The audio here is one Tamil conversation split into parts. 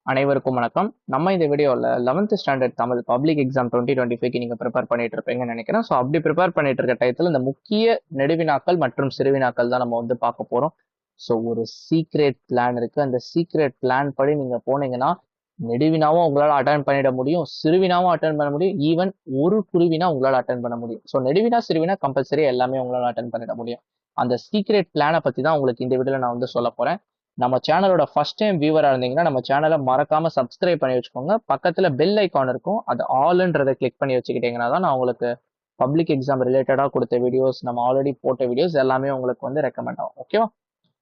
அனைவருக்கும் வணக்கம். நம்ம இந்த வீடியோல 11th standard Tamil public exam 2025க்கு நீங்க ப்ரிப்பேர் பண்ணிட்டு இருப்பீங்கன்னு நினைக்கிறேன். ஸோ அப்படி ப்ரிப்பேர் பண்ணிட்டு இருக்க டயத்துல இந்த முக்கிய நெடுவினாக்கள் மற்றும் சிறுவினாக்கள் தான் நம்ம வந்து பார்க்க போறோம். ஸோ ஒரு சீக்ரெட் பிளான் இருக்கு. அந்த சீக்ரெட் பிளான் படி நீங்க போனீங்கன்னா நெடுவினாவும் உங்களால அட்டன் பண்ணிட முடியும், சிறுவினாவும் அட்டன் பண்ண முடியும், ஈவன் ஒரு குருவினா உங்களால அட்டன் பண்ண முடியும். ஸோ நெடுவினா சிறுவினா கம்பல்சரி எல்லாமே உங்களால அட்டன் பண்ணிட முடியும். அந்த சீக்ரெட் பிளானை பத்தி தான் உங்களுக்கு இந்த வீடியோல நான் வந்து சொல்ல போறேன். நம்ம சேனலோட ஃபர்ஸ்ட் டைம் வியூவரா இருந்தீங்கன்னா நம்ம சேனலை மறக்காம சப்ஸ்கிரைப் பண்ணி வச்சுக்கோங்க. பக்கத்துல பெல் ஐக்கான் இருக்கும், அது ஆல்ன்றதை கிளிக் பண்ணி வச்சுக்கிட்டீங்கன்னா தான் நான் உங்களுக்கு பப்ளிக் எக்ஸாம் ரிலேட்டடா கொடுத்த வீடியோஸ், நம்ம ஆல்ரெடி போட்ட வீடியோஸ் எல்லாமே உங்களுக்கு வந்து ரெக்கமெண்ட் ஆகும். ஓகேவா?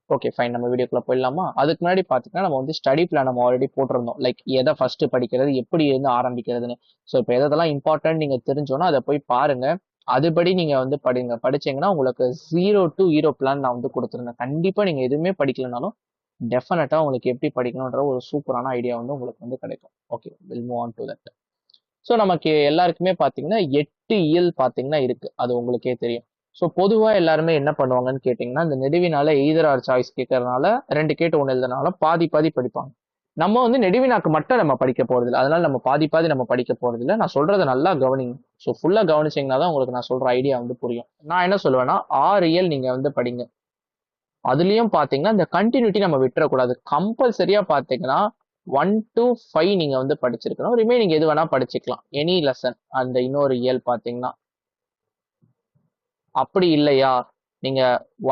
ஓகே ஃபைன், நம்ம வீடியோக்குள்ள போயிடலாமா? அதுக்கு முன்னாடி பாத்தீங்கன்னா நம்ம வந்து ஸ்டடி பிளான் நம்ம ஆல்ரெடி போட்டிருந்தோம். லைக் எதை ஃபர்ஸ்ட் படிக்கிறது, எப்படி இருந்து ஆரம்பிக்கிறதுன்னு. ஸோ இப்போ எதெல்லாம் இம்பார்ட்டன்ட் நீங்க தெரிஞ்சோன்னா அதை போய் பாருங்க. அதுபடி நீங்க வந்து படிங்க. படிச்சீங்கன்னா உங்களுக்கு 0 to ஹீரோ பிளான் நான் வந்து கொடுத்துருந்தேன். கண்டிப்பா நீங்க எதுவுமே படிக்கலனாலும் டெஃபினட்டா உங்களுக்கு எப்படி படிக்கணும்ன்ற ஒரு சூப்பரான ஐடியா வந்து உங்களுக்கு வந்து கிடைக்கும். Okay, will move on to that. So நமக்கு எல்லாருக்குமே பார்த்தீங்கன்னா 8 இயல் பார்த்தீங்கன்னா இருக்கு, அது உங்களுக்கே தெரியும். ஸோ பொதுவாக எல்லாருமே என்ன பண்ணுவாங்கன்னு கேட்டிங்கன்னா, இந்த நெடுவினால எய்தர் ஆர் சாய்ஸ் கேட்கறதுனால 2 கேட்டு 1 எழுதுனால பாதி பாதி படிப்பாங்க. நம்ம வந்து நெடுவினாக்கு மட்டும் நம்ம படிக்க போறதில்ல, அதனால நம்ம பாதி பாதி நம்ம படிக்க போறதில்ல. நான் சொல்றதை நல்லா கவனிங்க. ஸோ ஃபுல்லாக கவனிச்சிங்கன்னா தான் உங்களுக்கு நான் சொல்ற ஐடியா வந்து புரியும். நான் என்ன சொல்லுவேன்னா 6 இயல் நீங்க வந்து படிங்க. அதுலயும் பாத்தீங்கன்னா இந்த கண்டினியூட்டி நம்ம விட்டுறக்கூடாது. கம்பல்சரியா பாத்தீங்கன்னா 1 to 5 நீங்க வந்து படிச்சிருக்கணும். ரிமைனிங் எது வேணா படிச்சுக்கலாம், எனி லெசன். அந்த இன்னொரு இயல் பாத்தீங்கன்னா அப்படி இல்லையா, நீங்க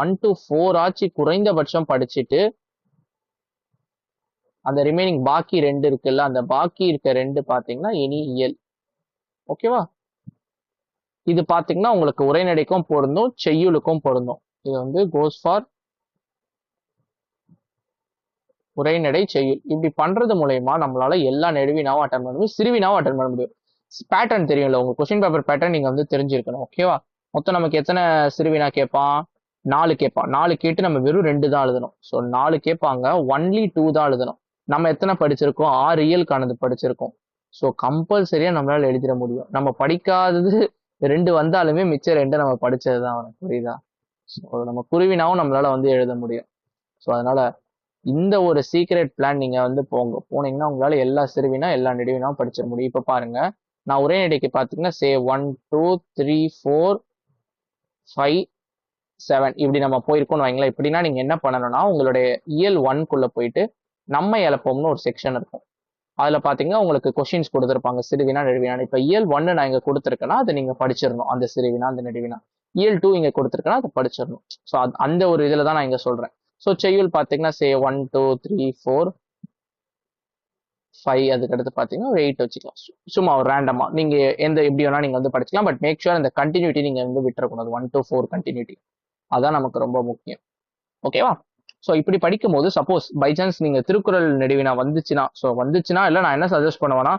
1 to 4 ஆச்சு குறைந்தபட்சம் படிச்சுட்டு அந்த ரிமைனிங் பாக்கி 2 இருக்குல்ல, அந்த பாக்கி இருக்க 2 பாத்தீங்கன்னா எனி இயல். ஓகேவா? இது பாத்தீங்கன்னா உங்களுக்கு உரைநடைக்கும் பொருந்தும், செய்யுளுக்கும் பொருந்தும். இது வந்து கோஸ் ஃபார் உரைநடை செய்யுள். இப்படி பண்றது மூலயமா நம்மளால எல்லா நெடுவினாவும் அட்டன் பண்ண முடியும், சிறுவினாவும் அட்டன் பண்ண முடியும். பேட்டர்ன் தெரியும்ல, உங்க கொஸ்டின் பேப்பர் பேட்டர்ன் நீங்க வந்து தெரிஞ்சிருக்கணும். ஓகேவா? மொத்தம் நமக்கு எத்தனை சிறுவினா கேட்பான்? 4 கேட்பான். 4 கேட்டு நம்ம வெறும் 2 தான் எழுதணும். ஸோ 4 கேட்பாங்க, ஒன்லி 2 தான் எழுதணும். நம்ம எத்தனை படிச்சிருக்கோம்? 6 இயல்கானது படிச்சிருக்கோம். ஸோ கம்பல்சரியா நம்மளால எழுதிட முடியும். நம்ம படிக்காதது 2 வந்தாலுமே மிச்சம் 2 நம்ம படிச்சது தான். புரியுதா? ஸோ நம்ம குருவினாவும் நம்மளால வந்து எழுத முடியும். ஸோ அதனால இந்த ஒரு சீக்ரெட் பிளான் நீங்க வந்து போனீங்கன்னா உங்களால எல்லா சிறுவினா எல்லா நெடுவினாவும் படிச்சிட முடியும். இப்ப பாருங்க, நான் ஒரே நடைக்கு பாத்தீங்கன்னா 1 2 3 4 5 7 இப்படி நம்ம போயிருக்கோம்னு வைங்களேன். இப்படின்னா நீங்க என்ன பண்ணணும்னா உங்களுடைய இயல் 1 போயிட்டு நம்ம எழப்போம்னு ஒரு செக்ஷன் இருக்கும். அதுல பாத்தீங்கன்னா உங்களுக்கு கொஸ்டின்ஸ் கொடுத்துருப்பாங்க, சிறுவினா நெடுவினா. இப்ப இயல் 1 நான் இங்க கொடுத்துருக்கேன்னா அதை நீங்க படிச்சிடணும், அந்த சிறுவினா அந்த நெடுவினா. இயல் 2 இங்க கொடுத்துருக்கேன்னா அதை படிச்சிடணும். ஸோ அந்த ஒரு இதுல தான் நான் இங்க சொல்றேன். ஸோ செய்யுள் பாத்தீங்கன்னா 1 2 3 4 5 அதுக்கு அடுத்து பாத்தீங்கன்னா ஒரு 8 வச்சுக்கலாம். சும்மா ஒரு ரேண்டமா நீங்க எந்த எப்படி வேணா நீங்க வந்து படிச்சுக்கலாம். பட் மேக் ஷூர் இந்த கண்டினியூட்டி நீங்க வந்து விட்டுறக்கூடாது. 1 to 4 கண்டினியூட்டி, அதான் நமக்கு ரொம்ப முக்கியம். ஓகேவா? ஸோ இப்படி படிக்கும் போது சப்போஸ் பை சான்ஸ் நீங்க திருக்குறள் நெடுவினா வந்துச்சுன்னா இல்ல, நான் என்ன சஜஸ்ட் பண்ணுவேன்னா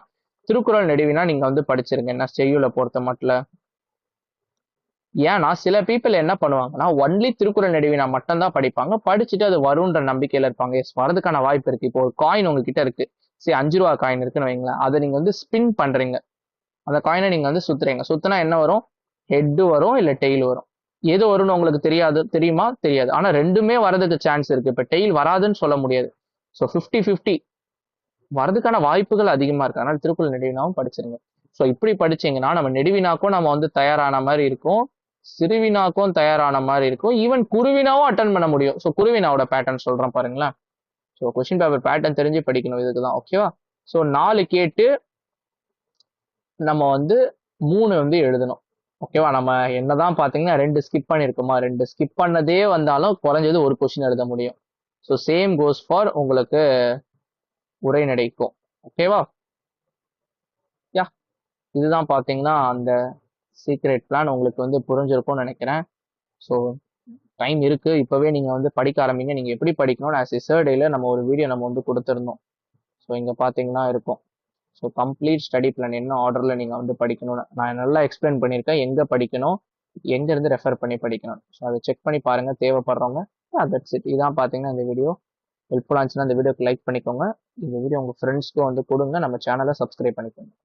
திருக்குறள் நெடுவினா நீங்க வந்து படிச்சிருங்க, என்ன செய்யுளை பொறுத்த மட்டும். ஏன்னா சில பீப்புள் என்ன பண்ணுவாங்கன்னா ஒன்லி திருக்குறள் நெடுவினா மட்டும் தான் படிப்பாங்க, படிச்சுட்டு அது வரும்ன்ற நம்பிக்கையில இருப்பாங்க. எஸ், வரதுக்கான வாய்ப்பு இருக்கு. இப்போ ஒரு காயின் உங்ககிட்ட இருக்கு, சரி 5 ரூபா காயின் இருக்குன்னு வைங்களேன். அதை நீங்க வந்து ஸ்பின் பண்றீங்க, அந்த காயினை நீங்க வந்து சுத்துறீங்க. சுத்தினா என்ன வரும்? ஹெட் வரும், இல்ல டெய்ல் வரும். எது வரும்னு உங்களுக்கு தெரியுமா? தெரியாது. ஆனா ரெண்டுமே வரதுக்கு சான்ஸ் இருக்கு. இப்ப டெய்ல் வராதுன்னு சொல்ல முடியாது. ஸோ 50-50 வரதுக்கான வாய்ப்புகள் அதிகமா இருக்கு. அதனால திருக்குறள் நெடுவினாவும் படிச்சிருங்க. ஸோ இப்படி படிச்சீங்கன்னா நம்ம நெடுவினாக்கும் நம்ம வந்து தயாரான மாதிரி இருக்கும், சிறுவினாக்கும் தயாரான மாதிரி இருக்கும், ஈவன் குருவினாவும் அட்டன் பண்ண முடியும். ஸோ குருவினாவோட பேட்டர்ன் சொல்றேன் பாருங்களேன். ஸோ கொஸ்டின் பேப்பர் பேட்டர்ன் தெரிஞ்சு படிக்கணும் இதுக்குதான். ஓகேவா? ஸோ 4 கேட்டு நம்ம வந்து 3 வந்து எழுதணும். ஓகேவா? நம்ம என்னதான் பாத்தீங்கன்னா 2 ஸ்கிப் பண்ணிருக்கோமா, 2 ஸ்கிப் பண்ணதே வந்தாலும் குறைஞ்சது ஒரு கொஸ்டின் எழுத முடியும். ஸோ சேம் கோஸ் ஃபார் உங்களுக்கு உரைநடைக்கும். ஓகேவா? யா, இதுதான் பாத்தீங்கன்னா அந்த சீக்ரெட் பிளான். உங்களுக்கு வந்து புரிஞ்சிருக்கும்னு நினைக்கிறேன். ஸோ டைம் இருக்கு, இப்பவே நீங்க வந்து படிக்க ஆரம்பிங்க. நீங்க எப்படி படிக்கணும்னு ஆஸ் எ நம்ம ஒரு வீடியோ நம்ம வந்து கொடுத்துருந்தோம். ஸோ இங்க பாத்தீங்கன்னா இருக்கும். ஸோ கம்ப்ளீட் ஸ்டடி பிளான் என்ன ஆர்டர்ல நீங்க வந்து படிக்கணும்னு நான் நல்லா எக்ஸ்பிளைன் பண்ணியிருக்கேன். எங்க படிக்கணும், எங்க இருந்து ரெஃபர் பண்ணி படிக்கணும். ஸோ அதை செக் பண்ணி பாருங்க தேவைப்படுறவங்க. That's it. இதான் பாத்தீங்கன்னா இந்த வீடியோ ஹெல்ப்ஃபுல்லா இருந்துச்சுன்னா இந்த வீடியோக்கு லைக் பண்ணிக்கோங்க. இந்த வீடியோ உங்க ஃப்ரெண்ட்ஸ்க்கும் வந்து கொடுங்க. நம்ம சேனலை சப்ஸ்கிரைப் பண்ணிக்கோங்க.